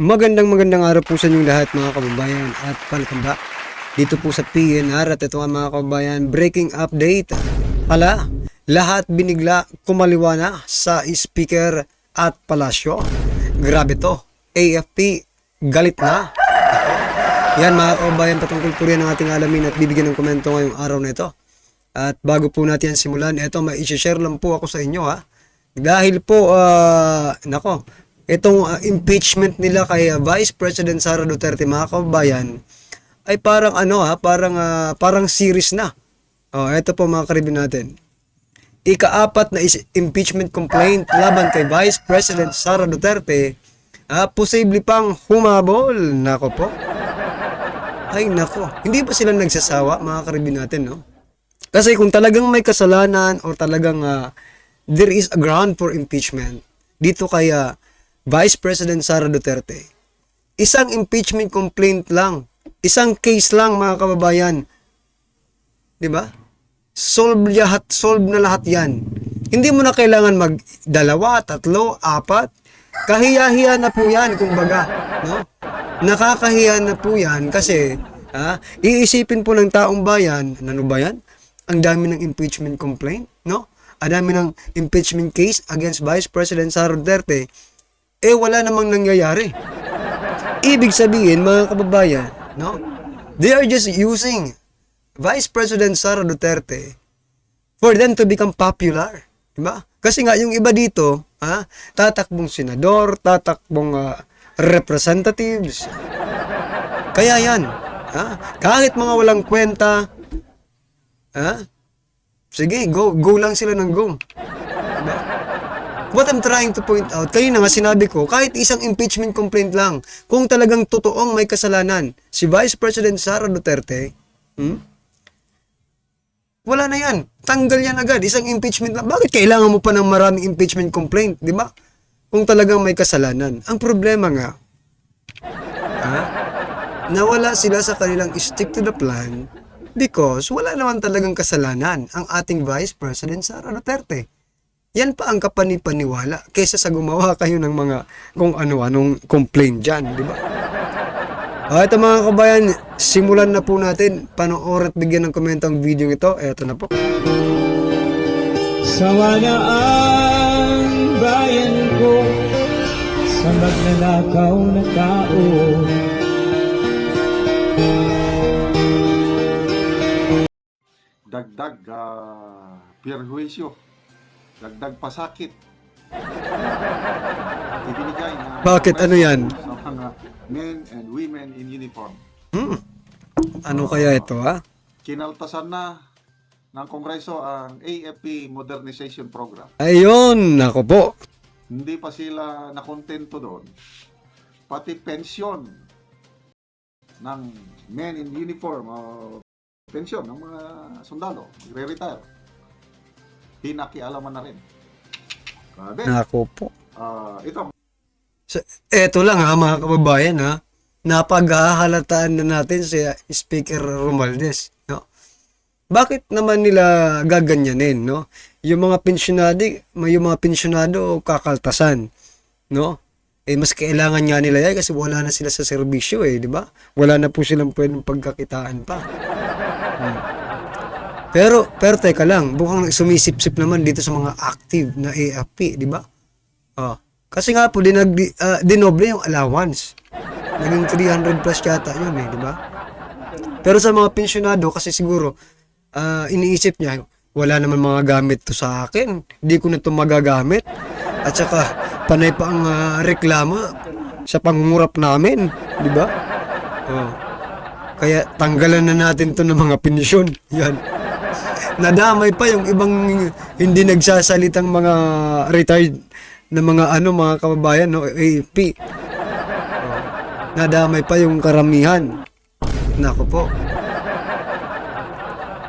Magandang araw po sa inyong lahat mga kababayan at welcome back dito po sa PNR at ito ang mga kababayan breaking update. Hala, lahat binigla kumaliwa na sa speaker at palasyo. Grabe to, AFP galit na. Yan mga kababayan, patungkol po rin ang ating alamin at bibigyan ng komento ngayong araw na ito. At bago po natin simulan, ito may i-share lang po ako sa inyo ha. Dahil po, itong impeachment nila kay Vice President Sara Duterte mga kababayan ay parang parang series na. Ito po mga karibin natin. Ika-4 na impeachment complaint laban kay Vice President Sara Duterte, posible pang humabol. Nako po. Ay nako, hindi ba sila nagsasawa mga karibin natin, no? Kasi kung talagang may kasalanan o talagang there is a ground for impeachment dito kay Vice President Sara Duterte, isang impeachment complaint lang, isang case lang mga kababayan, di ba? Solve na lahat yan. Hindi mo na kailangan mag 2, 3, 4. Kahiya-hiya na po yan, kumbaga, no? Nakakahiya na po yan kasi iisipin po ng taong bayan, ano ba yan? Ang dami ng impeachment complaint, no? Ang dami ng impeachment case against Vice President Sara Duterte. Wala namang nangyayari. Ibig sabihin, mga kababayan, no? They are just using Vice President Sara Duterte for them to become popular. Diba? Kasi nga, yung iba dito, tatakbong senador, tatakbong representatives. Kaya yan, kahit mga walang kwenta, sige, go lang sila ng go. Diba? What I'm trying to point out, kanina nga sinabi ko, kahit isang impeachment complaint lang, kung talagang totoong may kasalanan si Vice President Sara Duterte, wala na yan. Tanggal yan agad. Isang impeachment lang. Bakit kailangan mo pa ng maraming impeachment complaint? Di ba? Kung talagang may kasalanan. Ang problema nga, nawala sila sa kanilang stick to the plan because wala naman talagang kasalanan ang ating Vice President Sara Duterte. Yan pa ang kapanipaniwala kaysa sa gumawa kayo ng mga kung ano-anong complaint dyan, di ba? Ito mga kabayan, simulan na po natin. Panoorin at bigyan ng komento ang video ito. Ito na po. Sawa na ang bayan ko sa magnanakaw na tao. Dagdag perjuisyo, dagdag pasakit. Ibinigay na Bakit? Ano yan? sa mga men and women in uniform. Ano kaya ito Kinaltasan na ng Kongreso ang AFP Modernization Program. Ayun, nako po. Hindi pa sila nakontento doon. Pati pensyon ng men in uniform o pensyon ng mga sundalo, magre-retire. Pinakialaman na rin. Grabe. Nako po. Ito. Eto lang mga kababayan napaghahalataan na natin si Speaker Romualdez, no? Bakit naman nila gaganyanin, no? Yung mga pensyonado kakaltasan, no? Mas kailangan nga nila yan kasi wala na sila sa serbisyo di ba? Wala na po silang pwedeng pagkakitaan pa. Pero teka lang, bukang sumisip-sip naman dito sa mga active na AFP, di ba? Kasi nga po, dinoble yung allowance. Naging 300 plus yata yun di ba? Pero sa mga pensyonado, kasi siguro, iniisip niya, wala naman mga gamit to sa akin. Hindi ko na to magagamit. At saka, panay pa ang reklamo sa pangungurap namin, di ba? Kaya tanggalan na natin to ng mga pensyon. Yan. Nadamay pa yung ibang hindi nagsasalitang mga retired na mga mga kababayan, no, AFP. Nadamay pa yung karamihan. Nako po.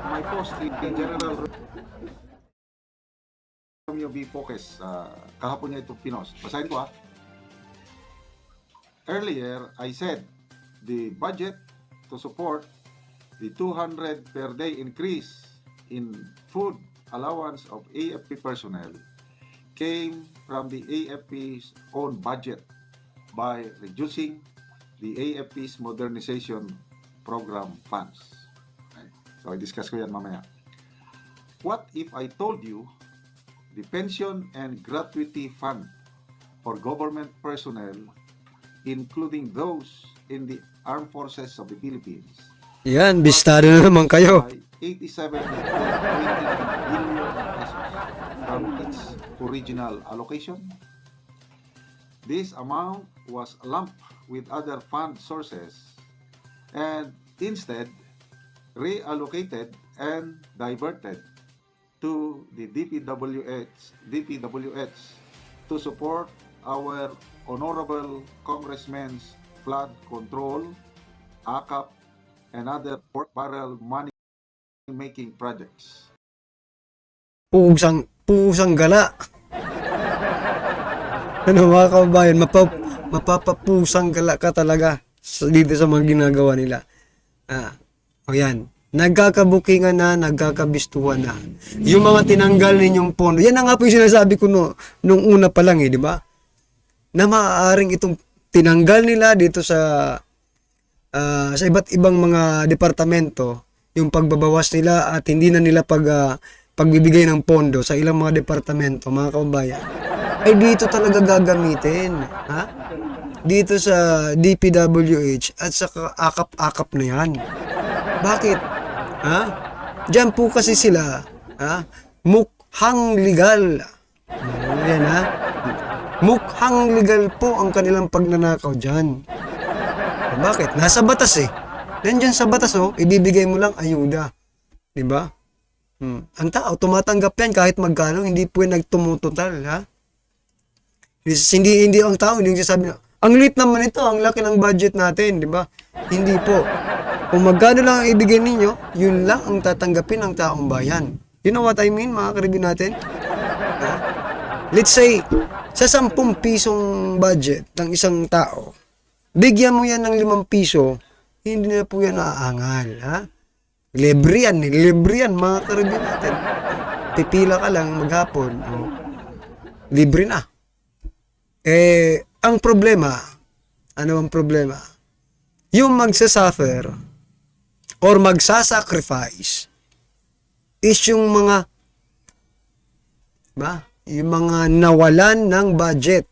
My post in General Romeo B. Focus. Kahapon niya ito pinost. Basahin ko Earlier, I said the budget to support the 200 per day increase in food allowance of AFP personnel came from the AFP's own budget by reducing the AFP's modernization program funds. Okay. So, i-discuss ko yan mamaya. What if I told you the pension and gratuity fund for government personnel, including those in the armed forces of the Philippines, Yan, bistado na naman kayo. by 87.29 billion pesos from its original allocation? This amount was lumped with other fund sources and instead reallocated and diverted to the DPWH to support our honorable congressmen's flood control, AKAP, and other pork barrel money-making projects. Pusang gala. Ano mga kababayan, mapapapusang gala ka talaga dito sa mga ginagawa nila. O yan, nagkakabukingan na, nagkakabistuhan na. Yung mga tinanggal ninyong pondo, yan na nga po yung sinasabi ko nung una pa lang di ba? Na maaaring itong tinanggal nila dito sa iba't ibang mga departamento, yung pagbabawas nila at hindi na nila pagbibigay ng pondo sa ilang mga departamento, mga kababayan, ay dito talaga gagamitin. Dito sa DPWH at sa akap-akap na yan. Bakit? Diyan po kasi sila, mukhang legal. Yan mukhang legal po ang kanilang pagnanakaw dyan. Bakit? Nasa batas Nandyan sa batas ibibigay mo lang ayuda. Diba? Ang tao, tumatanggap yan kahit magkano, hindi po yan nagtumutotal, Hindi ang tao, hindi sasabi na, ang lit naman ito, ang laki ng budget natin, di ba? Hindi po. Kung magkano lang ang ibigay ninyo, yun lang ang tatanggapin ng taong bayan. You know what I mean, mga karibin natin? Let's say, sa 10 pisong budget ng isang tao, bigyan mo yan ng 5 piso, hindi na po yan naaangal, Libre yan, mga karibin natin. Pipila ka lang maghapon, libre na. Ang problema, ano ang problema? Yung magsasuffer or magsasacrifice is yung mga nawalan ng budget.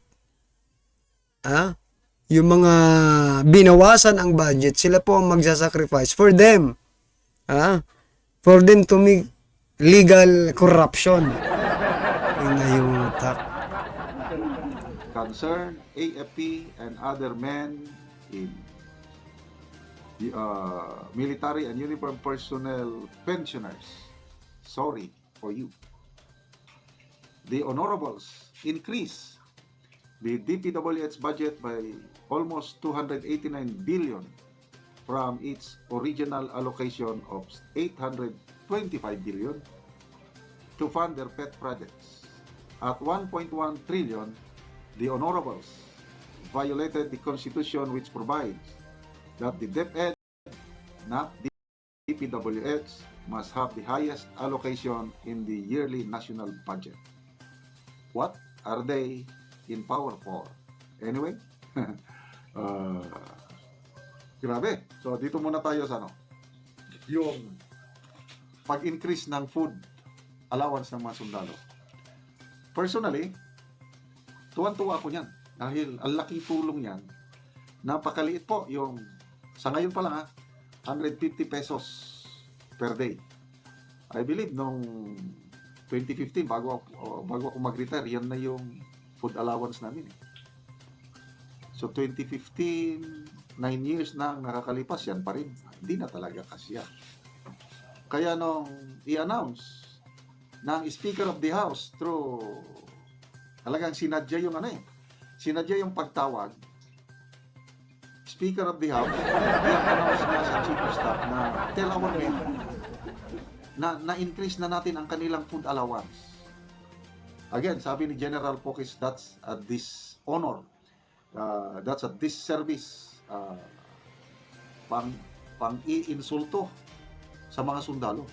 Yung mga binawasan ang budget, sila po ang magsasacrifice for them. For them to make legal corruption. Yung Concerned AFP and other men in military and uniform personnel pensioners, sorry for you. The honorables increase the DPWH budget by almost 289 billion from its original allocation of 825 billion to fund their pet projects. At 1.1 trillion, the honorables violated the Constitution, which provides that the DepEd, not the DPWH, must have the highest allocation in the yearly national budget. What are they in power for? Anyway, grabe. So, dito muna tayo sa yung pag-increase ng food allowance ng mga sundalo. Personally, tuwan-tuwa ako niyan dahil ang laking tulong niyan. Napakaliit po yung sa ngayon pa lang 150 pesos per day. I believe nung 2015 bago ako mag-retire, yan na yung food allowance namin. So 2015, 9 years na ang nakakalipas, yan pa rin. Hindi na talaga kasya. Kaya nung i-announce ng Speaker of the House through talagang sinadya yung sinadya yung pagtawag. Speaker of the House, i-announce niya sa Chief of Staff na tell our men na-increase na natin ang kanilang food allowance. Again, sabi ni General Pokis, that's a dishonor. That's a disservice. Pang-iinsulto sa mga sundalo.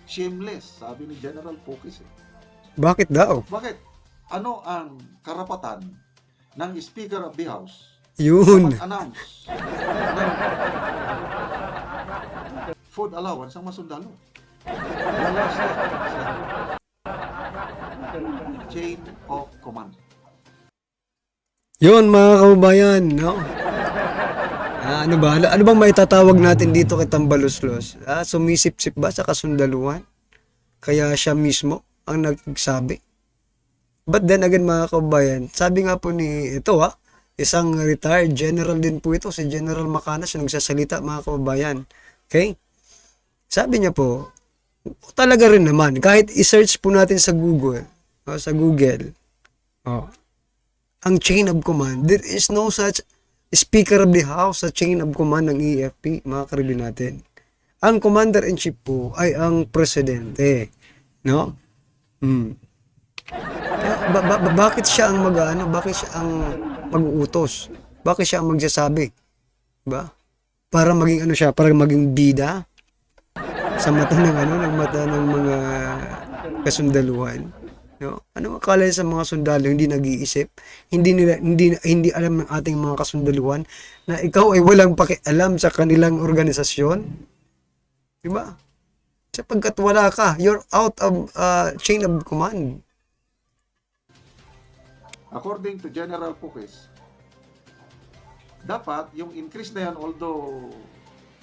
Shameless, sabi ni General Pokis. Bakit daw? Bakit? Ano ang karapatan ng Speaker of the House Yun. mag-announce ng food allowance ang mga sundalo. Wala siya sa chain of command. Yun, mga kababayan, no? Ano ba? Ano bang maitatawag natin dito kay Tambaluslos? Sumisip-sip ba sa kasundaluhan? Kaya siya mismo ang nagsabi. But then again, mga kababayan, sabi nga po ni isang retired general din po ito, si General Macanas, yung nagsasalita, mga kababayan. Okay? Sabi niya po, talaga rin naman, kahit i-search po natin sa Google, ang chain of command, there is no such Speaker of the House sa chain of command ng EFP, mga karibin natin. Ang Commander-in-Chief po ay ang Presidente. No? Kaya, bakit siya ang bakit siya ang mag-uutos? Bakit siya ang magsasabi? Diba? Para maging para maging bida sa mata ng mata ng mga kasundaluhan. No? Ano akala sa mga sundalo hindi nag-iisip? Hindi alam ng ating mga kasundaluhan na ikaw ay walang pakialam sa kanilang organisasyon? 'Di ba? Sapagkat wala ka, you're out of chain of command. According to General Pukis, dapat yung increase na yan, although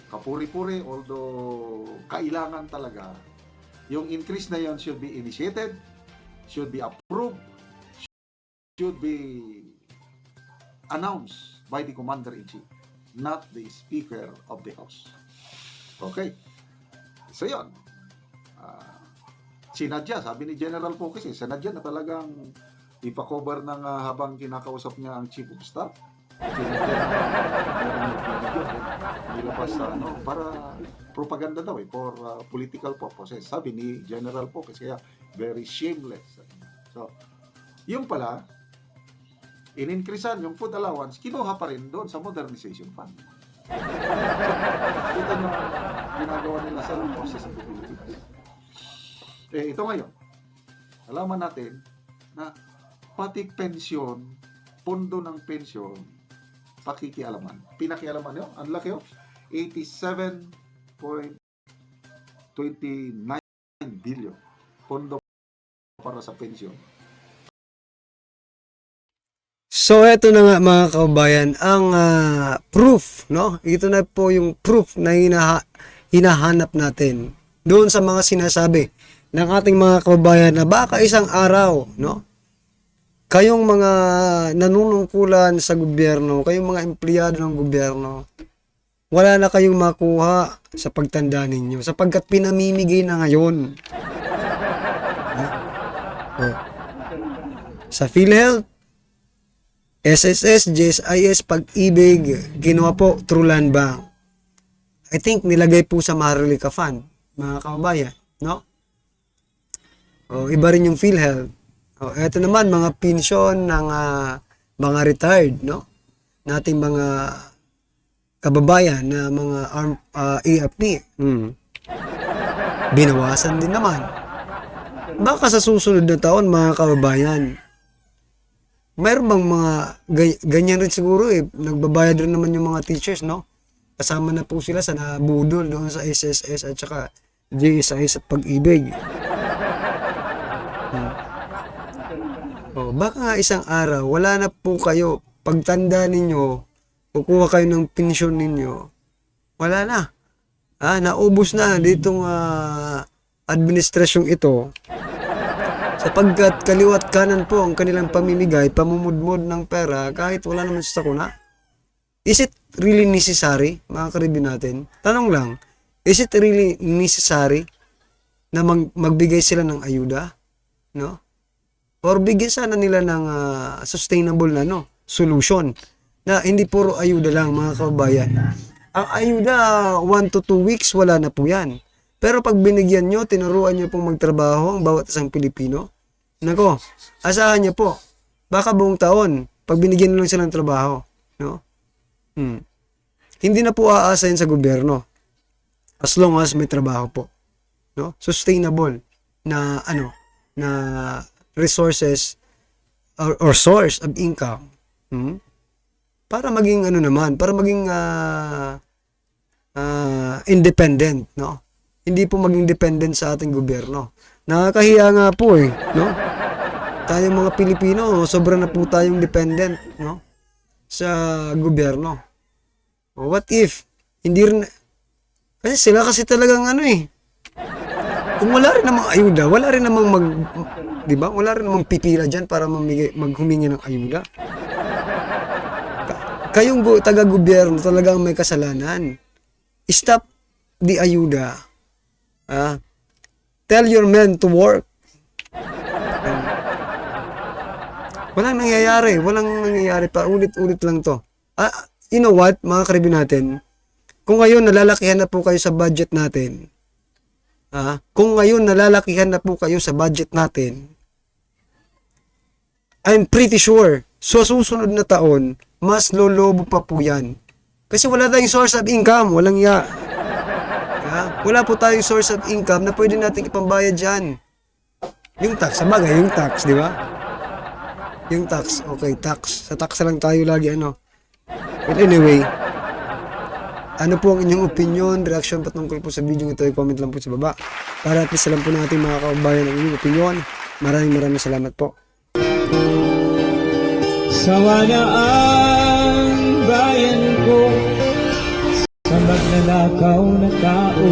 kapuri-puri, although kailangan talaga, yung increase na yan should be initiated, should be approved, should be announced by the Commander-in-Chief, not the Speaker of the House. Okay. So yun. Sinadya, sabi ni General Pukis, sinadya na talagang ipa-cover ng habang kinakausap niya ang Chief of Staff. Sinadya na nilabas sa para propaganda daw for political purposes. Sabi ni General Pukis, kaya very shameless. So, yung pala, in-increasean yung food allowance, kinuha pa rin doon sa modernization fund. So, kita nyo ginagawa nila sa process ng Pilipinas. Ito ngayon, alaman natin na pati pensyon, pondo ng pensyon, pinakialaman nyo, ang laki 87.29 billion pondo para sa pensyon. So, eto na nga mga kababayan, ang proof, no? Ito na po yung proof na hinahanap natin doon sa mga sinasabi ng ating mga kababayan na baka isang araw, no? Kayong mga nanunungkulan sa gobyerno, kayong mga empleyado ng gobyerno, wala na kayong makuha sa pagtanda ninyo sapagkat pinamimigay na ngayon. Sa PhilHealth, SSS, GSIS, Pag-ibig, ginawa po through Land Bank. I think nilagay po sa Maharlika Fund, mga kababayan, no? Iba rin yung PhilHealth. Eto naman, mga pensyon ng mga retired, no? Nating mga kababayan na mga EFP. Binawasan din naman. Baka sa susunod na taon, mga kababayan, mayroon bang mga ganyan rin siguro nagbabayad rin naman yung mga teachers, no? Kasama na po sila sa nabudol doon sa SSS at saka GSIS at Pag-ibig. Baka nga isang araw, wala na po kayo, pagtanda ninyo, kukuha kayo ng pensyon ninyo, wala na. Naubos na ditong administrasyong ito. Sapagkat kaliwat kanan po ang kanilang pamimigay, pamumudmod ng pera kahit wala naman sa sakuna. Is it really necessary, mga karibin natin? Tanong lang, is it really necessary na magbigay sila ng ayuda? No? Or bigyan sana nila ng sustainable na solution na hindi puro ayuda lang, mga kababayan. Ang ayuda, 1 to 2 weeks, wala na po yan. Pero pag binigyan nyo, tinuruan nyo pong magtrabaho ang bawat isang Pilipino, nako, asahan nyo po, baka buong taon, pag binigyan nyo lang sila ng trabaho, no? Hindi na po aasahin sa gobyerno as long as may trabaho po, no? Sustainable na na resources or source of income. para maging ano naman, para maging independent, no? Hindi po maging dependent sa ating gobyerno. Nakakahiya nga po eh, no? Tayong mga Pilipino, sobra na po tayong dependent, no? Sa gobyerno. What if hindi rin, kasi sila kasi talagang ano eh, kung wala rin namang ayuda, wala rin namang di ba? Wala rin namang pipila diyan para maghumingi ng ayuda. Kayong taga-gobyerno talagang may kasalanan. Stop the ayuda. Tell your men to work. Walang nangyayari pa, ulit-ulit lang to. You know what, mga karibin natin, kung ngayon nalalakihan na po kayo sa budget natin, I'm pretty sure, sa susunod na taon, mas lolobo pa po yan. Kasi wala tayong source of income, walang wala po tayong source of income na pwede natin ipambayad dyan. Yung tax, sabagay, yung tax, di ba? Yung tax, okay, tax. Sa tax lang tayo lagi, ano. But anyway, ano po ang inyong opinion, reaction patungkol po sa video ito, i-comment lang po sa baba. Para at least alam po natin mga kababayan ang inyong opinion. Maraming salamat po. Sawa na ang bayan ko sa magnanakaw na tao.